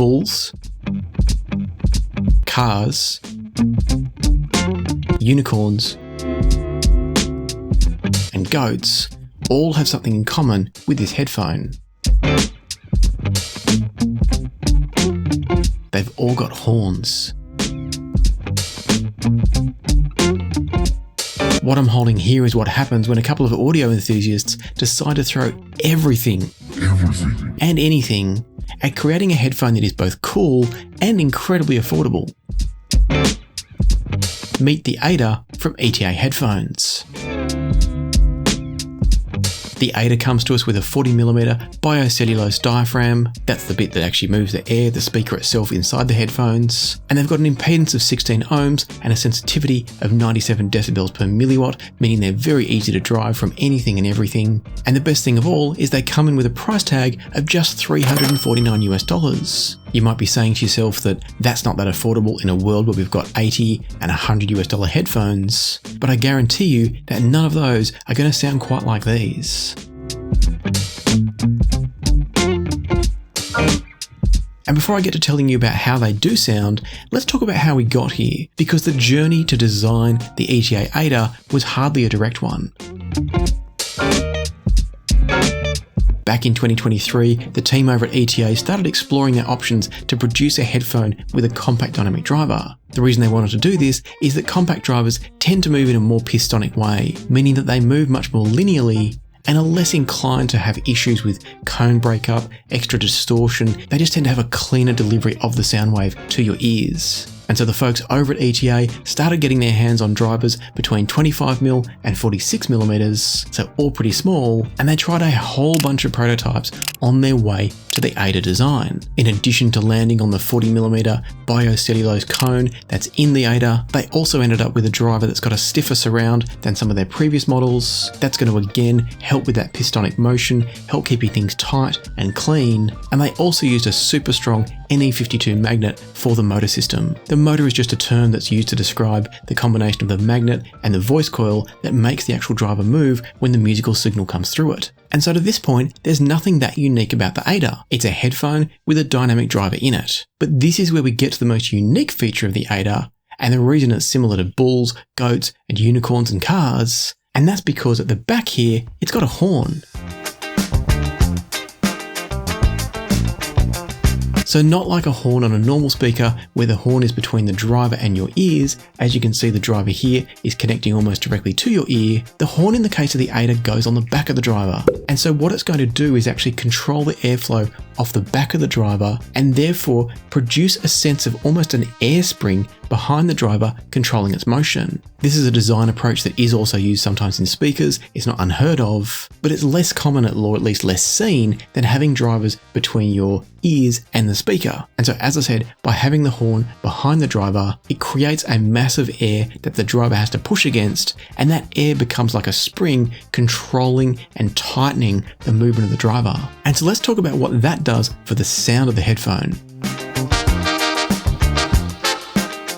bulls, cars, unicorns, and goats all have something in common with this headphone. They've all got horns. What I'm holding here is what happens when a couple of audio enthusiasts decide to throw everything and anything at creating a headphone that is both cool and incredibly affordable. Meet the Ada from ETA Headphones. The Ada comes to us with a 40mm biocellulose diaphragm. That's the bit that actually moves the air, the speaker itself inside the headphones. And they've got an impedance of 16 ohms and a sensitivity of 97 decibels per milliwatt, meaning they're very easy to drive from anything and everything. And the best thing of all is they come in with a price tag of just $349 US. You might be saying to yourself that that's not that affordable in a world where we've got $80 and $100 US headphones, but I guarantee you that none of those are going to sound quite like these. And before I get to telling you about how they do sound, let's talk about how we got here, because the journey to design the ETA Ada was hardly a direct one. Back in 2023, the team over at ETA started exploring their options to produce a headphone with a compact dynamic driver. The reason they wanted to do this is that compact drivers tend to move in a more pistonic way, meaning that they move much more linearly and are less inclined to have issues with cone breakup, extra distortion. They just tend to have a cleaner delivery of the sound wave to your ears. And so the folks over at ETA started getting their hands on drivers between 25mm and 46mm, so all pretty small, and they tried a whole bunch of prototypes on their way to the Ada design. In addition to landing on the 40mm biocellulose cone that's in the Ada, they also ended up with a driver that's got a stiffer surround than some of their previous models. That's going to again help with that pistonic motion, help keeping things tight and clean, and they also used a super strong NE52 magnet for the motor system. The motor is just a term that's used to describe the combination of the magnet and the voice coil that makes the actual driver move when the musical signal comes through it. And so to this point, there's nothing that unique about the Ada. It's a headphone with a dynamic driver in it. But this is where we get to the most unique feature of the Ada, and the reason it's similar to bulls, goats, and unicorns and cars, and that's because at the back here, it's got a horn. So not like a horn on a normal speaker where the horn is between the driver and your ears. As you can see, the driver here is connecting almost directly to your ear. The horn in the case of the Ada goes on the back of the driver. And so what it's going to do is actually control the airflow off the back of the driver and therefore produce a sense of almost an air spring behind the driver controlling its motion. This is a design approach that is also used sometimes in speakers. It's not unheard of, but it's less common or at least less seen than having drivers between your ears and the speaker. And so as I said, by having the horn behind the driver, it creates a massive air that the driver has to push against, and that air becomes like a spring controlling and tightening the movement of the driver. And so let's talk about what that does for the sound of the headphone.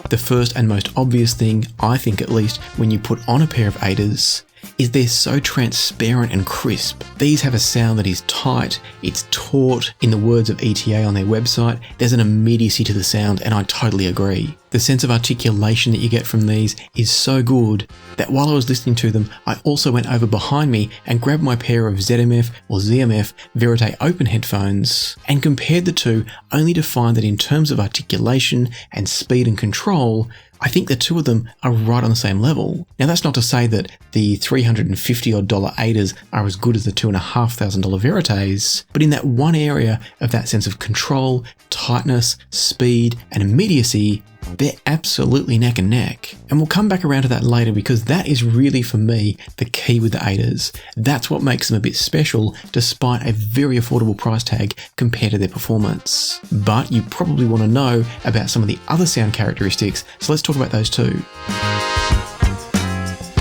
The first and most obvious thing, I think at least, when you put on a pair of Adas is they're so transparent and crisp. These have a sound that is tight, it's taut. In the words of ETA on their website, there's an immediacy to the sound, and I totally agree. The sense of articulation that you get from these is so good that while I was listening to them, I also went over behind me and grabbed my pair of ZMF or ZMF Verite open headphones and compared the two, only to find that in terms of articulation and speed and control, I think the two of them are right on the same level. Now that's not to say that the $350 odd Adas are as good as the $2,500 Verites, but in that one area of that sense of control, tightness, speed, and immediacy, they're absolutely neck and neck. And we'll come back around to that later because that is really, for me, the key with the Adas. That's what makes them a bit special despite a very affordable price tag compared to their performance. But you probably want to know about some of the other sound characteristics, so let's talk about those too.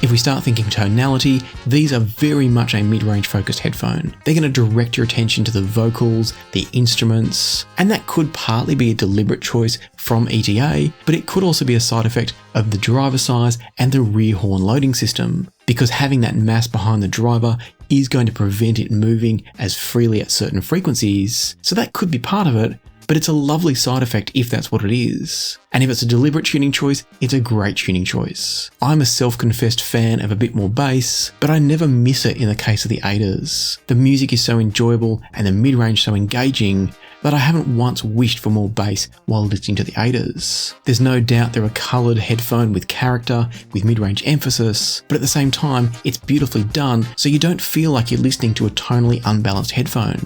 If we start thinking tonality, these are very much a mid-range focused headphone. They're going to direct your attention to the vocals, the instruments, and that could partly be a deliberate choice from ETA, but it could also be a side effect of the driver size and the rear horn loading system, because having that mass behind the driver is going to prevent it moving as freely at certain frequencies. So that could be part of it, but it's a lovely side effect if that's what it is. And if it's a deliberate tuning choice, it's a great tuning choice. I'm a self-confessed fan of a bit more bass, but I never miss it in the case of the Adas. The music is so enjoyable and the mid-range so engaging that I haven't once wished for more bass while listening to the Adas. There's no doubt they're a coloured headphone with character, with mid-range emphasis, but at the same time, it's beautifully done so you don't feel like you're listening to a tonally unbalanced headphone.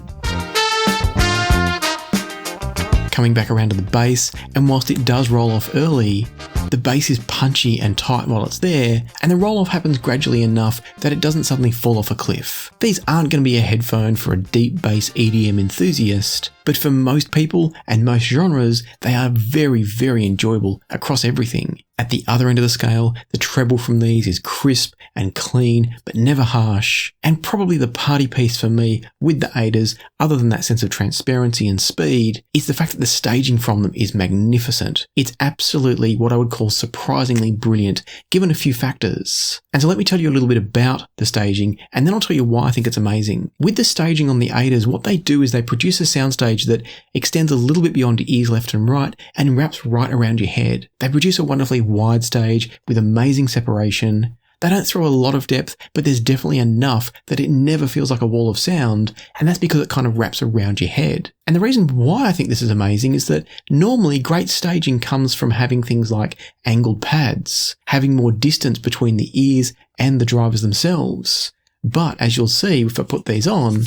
Coming back around to the bass, and whilst it does roll off early, the bass is punchy and tight while it's there, and the roll-off happens gradually enough that it doesn't suddenly fall off a cliff. These aren't going to be a headphone for a deep bass EDM enthusiast, but for most people and most genres, they are very, very enjoyable across everything. At the other end of the scale, the treble from these is crisp and clean, but never harsh. And probably the party piece for me with the Adas, other than that sense of transparency and speed, is the fact that the staging from them is magnificent. It's absolutely what I would call surprisingly brilliant, given a few factors. And so let me tell you a little bit about the staging, and then I'll tell you why I think it's amazing. With the staging on the Adas, what they do is they produce a soundstage that extends a little bit beyond your ears left and right, and wraps right around your head. They produce a wonderfully wide stage with amazing separation. They don't throw a lot of depth, but there's definitely enough that it never feels like a wall of sound, and that's because it kind of wraps around your head. And the reason why I think this is amazing is that normally great staging comes from having things like angled pads, having more distance between the ears and the drivers themselves. But as you'll see, if I put these on,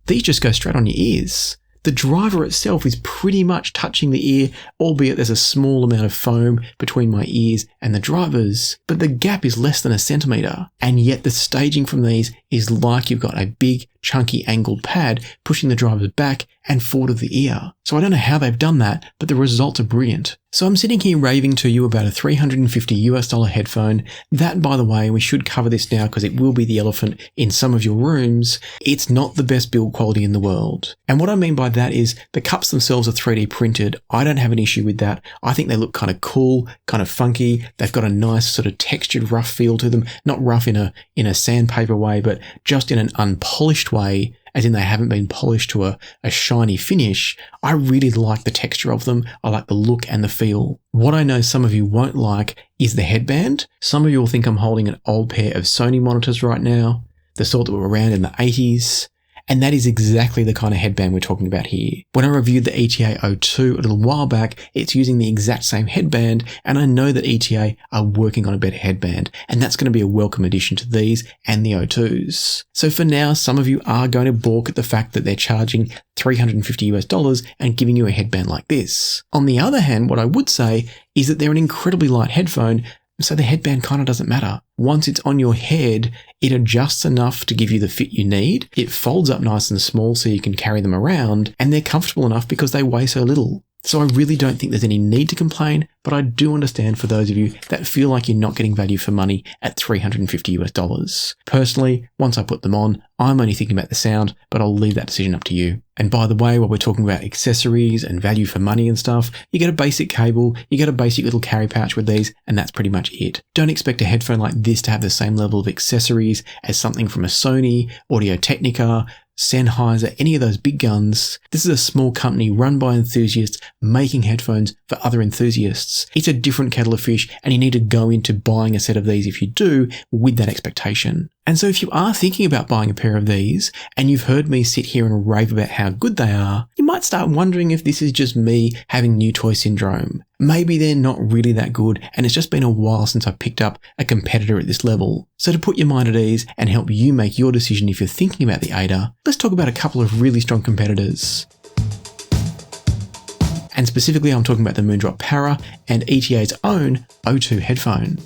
these just go straight on your ears. The driver itself is pretty much touching the ear, albeit there's a small amount of foam between my ears and the driver's, but the gap is less than a centimetre, and yet the staging from these is like you've got a big, chunky angled pad pushing the driver's back and forward of the ear. So I don't know how they've done that, but the results are brilliant. So I'm sitting here raving to you about a $350 headphone. That, by the way, we should cover this now because it will be the elephant in some of your rooms. It's not the best build quality in the world. And what I mean by that is the cups themselves are 3D printed. I don't have an issue with that. I think they look kind of cool, kind of funky. They've got a nice sort of textured rough feel to them. Not rough in a sandpaper way, but just in an unpolished way, as in they haven't been polished to a shiny finish. I really like the texture of them. I like the look and the feel. What I know some of you won't like is the headband. Some of you will think I'm holding an old pair of Sony monitors right now, the sort that were around in the 80s. And that is exactly the kind of headband we're talking about here. When I reviewed the ETA O2 a little while back, it's using the exact same headband, and I know that ETA are working on a better headband, and that's going to be a welcome addition to these and the O2s. So for now, some of you are going to balk at the fact that they're charging $350 and giving you a headband like this. On the other hand, what I would say is that they're an incredibly light headphone, so the headband kind of doesn't matter. Once it's on your head, it adjusts enough to give you the fit you need. It folds up nice and small so you can carry them around, and they're comfortable enough because they weigh so little. So I really don't think there's any need to complain, but I do understand for those of you that feel like you're not getting value for money at $350. Personally, once I put them on, I'm only thinking about the sound, but I'll leave that decision up to you. And by the way, while we're talking about accessories and value for money and stuff, you get a basic cable, you get a basic little carry pouch with these, and that's pretty much it. Don't expect a headphone like this to have the same level of accessories as something from a Sony, Audio-Technica, Sennheiser, any of those big guns. This is a small company run by enthusiasts making headphones for other enthusiasts. It's a different kettle of fish, and you need to go into buying a set of these if you do with that expectation. And so if you are thinking about buying a pair of these, and you've heard me sit here and rave about how good they are, you might start wondering if this is just me having new toy syndrome. Maybe they're not really that good, and it's just been a while since I picked up a competitor at this level. So to put your mind at ease and help you make your decision if you're thinking about the Ada, let's talk about a couple of really strong competitors. And specifically, I'm talking about the Moondrop Para and ETA's own O2 headphone.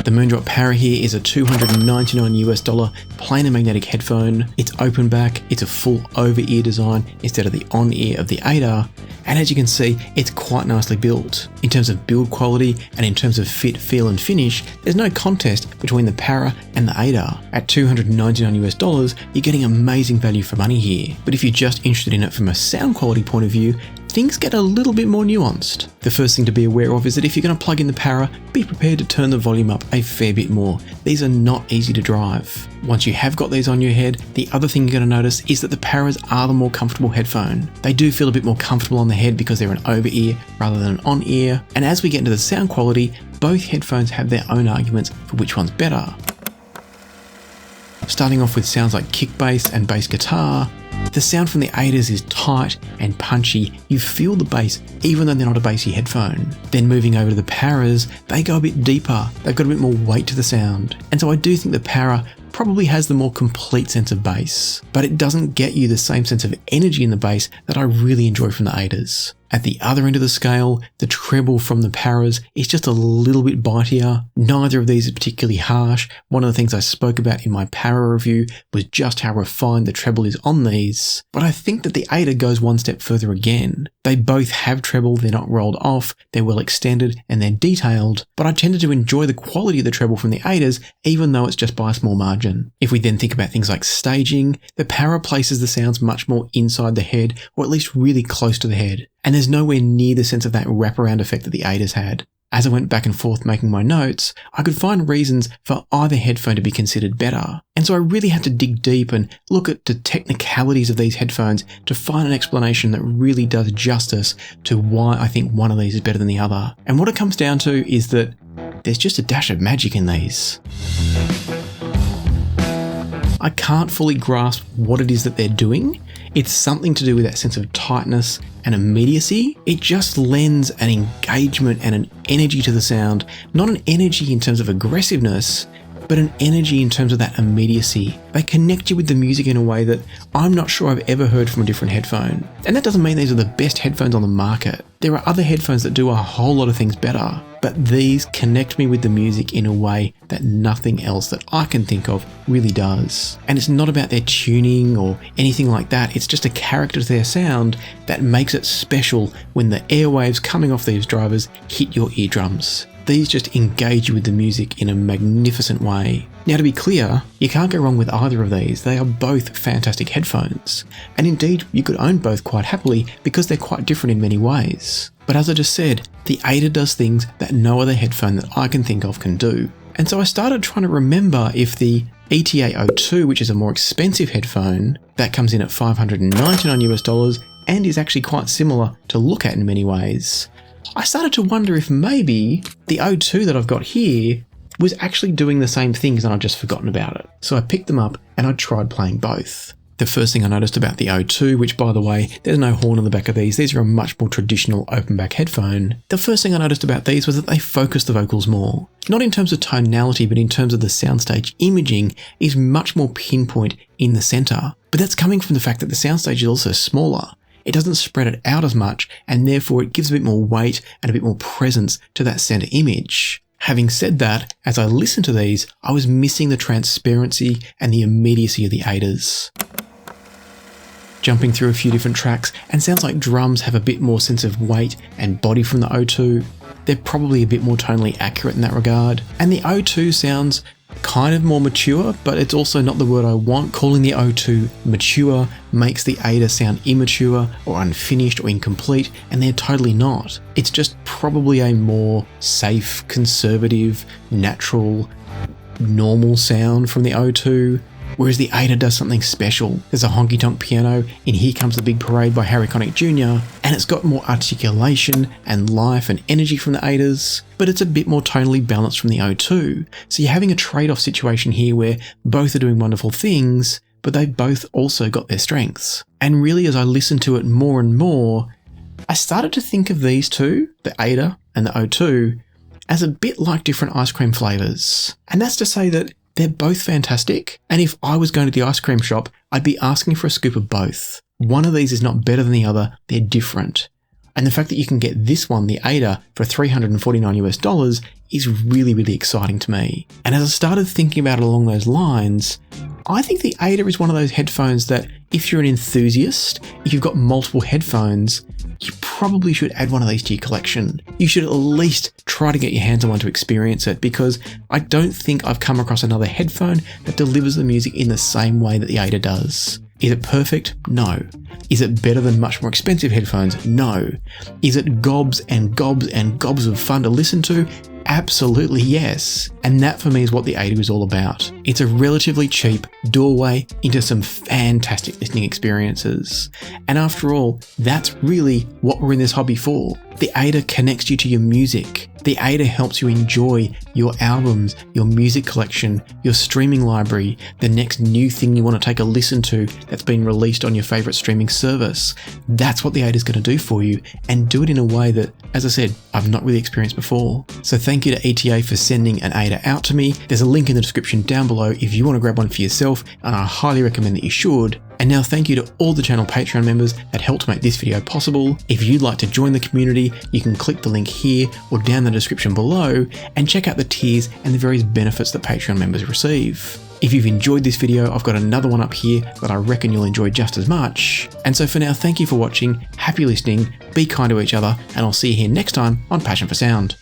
The Moondrop Para here is a $299 planar magnetic headphone. It's open back, it's a full over-ear design instead of the on-ear of the Ada, and as you can see, it's quite nicely built. In terms of build quality and in terms of fit, feel and finish, there's no contest between the Para and the Ada. At $299, you're getting amazing value for money here. But if you're just interested in it from a sound quality point of view, things get a little bit more nuanced. The first thing to be aware of is that if you're going to plug in the Para, be prepared to turn the volume up a fair bit more. These are not easy to drive. Once you have got these on your head, the other thing you're going to notice is that the Paras are the more comfortable headphone. They do feel a bit more comfortable on the head because they're an over-ear rather than an on-ear, and as we get into the sound quality, both headphones have their own arguments for which one's better. Starting off with sounds like kick bass and bass guitar, the sound from the Adas is tight and punchy. You feel the bass even though they're not a bassy headphone. Then moving over to the Paras, they go a bit deeper. They've got a bit more weight to the sound. And so I do think the Para probably has the more complete sense of bass, but it doesn't get you the same sense of energy in the bass that I really enjoy from the Adas. At the other end of the scale, the treble from the Paras is just a little bit bitier. Neither of these is particularly harsh. One of the things I spoke about in my Para review was just how refined the treble is on these. But I think that the Ada goes one step further again. They both have treble, they're not rolled off, they're well extended and they're detailed, but I tended to enjoy the quality of the treble from the Adas even though it's just by a small margin. If we then think about things like staging, the Para places the sounds much more inside the head, or at least really close to the head. And there's nowhere near the sense of that wraparound effect that the Adas had. As I went back and forth making my notes, I could find reasons for either headphone to be considered better. And so I really had to dig deep and look at the technicalities of these headphones to find an explanation that really does justice to why I think one of these is better than the other. And what it comes down to is that there's just a dash of magic in these. I can't fully grasp what it is that they're doing. It's something to do with that sense of tightness and immediacy. It just lends an engagement and an energy to the sound, not an energy in terms of aggressiveness, but an energy in terms of that immediacy. They connect you with the music in a way that I'm not sure I've ever heard from a different headphone. And that doesn't mean these are the best headphones on the market. There are other headphones that do a whole lot of things better, but these connect me with the music in a way that nothing else that I can think of really does. And it's not about their tuning or anything like that. It's just a character to their sound that makes it special when the airwaves coming off these drivers hit your eardrums. These just engage you with the music in a magnificent way. Now, to be clear, you can't go wrong with either of these. They are both fantastic headphones. And indeed, you could own both quite happily because they're quite different in many ways. But as I just said, the Ada does things that no other headphone that I can think of can do. And so I started trying to remember if the ETA O2, which is a more expensive headphone, that comes in at $599 and is actually quite similar to look at in many ways, I started to wonder if maybe the O2 that I've got here was actually doing the same things and I'd just forgotten about it. So I picked them up and I tried playing both. The first thing I noticed about the O2, which by the way, there's no horn on the back of these are a much more traditional open back headphone. The first thing I noticed about these was that they focus the vocals more. Not in terms of tonality, but in terms of the soundstage imaging is much more pinpoint in the center. But that's coming from the fact that the soundstage is also smaller. It doesn't spread it out as much, and therefore it gives a bit more weight and a bit more presence to that center image. Having said that, as I listened to these, I was missing the transparency and the immediacy of the Adas. Jumping through a few different tracks, and sounds like drums have a bit more sense of weight and body from the O2. They're probably a bit more tonally accurate in that regard. And the O2 sounds kind of more mature, but it's also not the word I want. Calling the O2 mature makes the Ada sound immature or unfinished or incomplete, and they're totally not. It's just probably a more safe, conservative, natural, normal sound from the O2. Whereas the Ada does something special. There's a honky-tonk piano in Here Comes the Big Parade by Harry Connick Jr., and it's got more articulation and life and energy from the Adas, but it's a bit more tonally balanced from the O2. So you're having a trade-off situation here where both are doing wonderful things, but they've both also got their strengths. And really, as I listened to it more and more, I started to think of these two, the Ada and the O2, as a bit like different ice cream flavours. And that's to say that they're both fantastic, and if I was going to the ice cream shop, I'd be asking for a scoop of both. One of these is not better than the other, they're different. And the fact that you can get this one, the Ada, for $349 is really, really exciting to me. And as I started thinking about it along those lines, I think the Ada is one of those headphones that if you're an enthusiast, if you've got multiple headphones, you probably should add one of these to your collection. You should at least try to get your hands on one to experience it, because I don't think I've come across another headphone that delivers the music in the same way that the Ada does. Is it perfect? No. Is it better than much more expensive headphones? No. Is it gobs and gobs and gobs of fun to listen to? Absolutely yes. And that for me is what the ETA is all about. It's a relatively cheap doorway into some fantastic listening experiences. And after all, that's really what we're in this hobby for. The ETA connects you to your music. The ETA helps you enjoy your albums, your music collection, your streaming library, the next new thing you want to take a listen to that's been released on your favorite streaming service. That's what the ETA is going to do for you, and do it in a way that, as I said, I've not really experienced before. So thank you to ETA for sending an ETA out to me. There's a link in the description down below if you want to grab one for yourself, and I highly recommend that you should. And now thank you to all the channel Patreon members that helped make this video possible. If you'd like to join the community, you can click the link here or down the description below and check out the tiers and the various benefits that Patreon members receive. If you've enjoyed this video, I've got another one up here that I reckon you'll enjoy just as much. And so for now, thank you for watching, happy listening, be kind to each other, and I'll see you here next time on Passion for Sound.